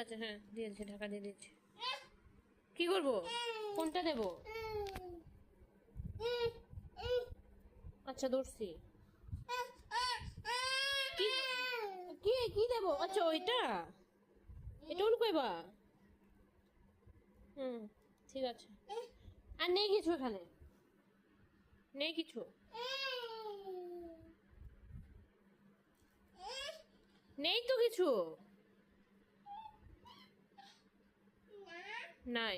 আছে, হ্যাঁ দিয়ে দিচ্ছি, ঢাকা দিয়ে দিচ্ছি। কি করবো, কোনটা দেবো? আচ্ছা ধরছি। কি কি কি দেবো? আচ্ছা ওইটা, এটা উল্কাইবা। হুম, ঠিক আছে। আর নেই কিছু এখানে, নেই কিছু, নেই তো কিছু, নাই।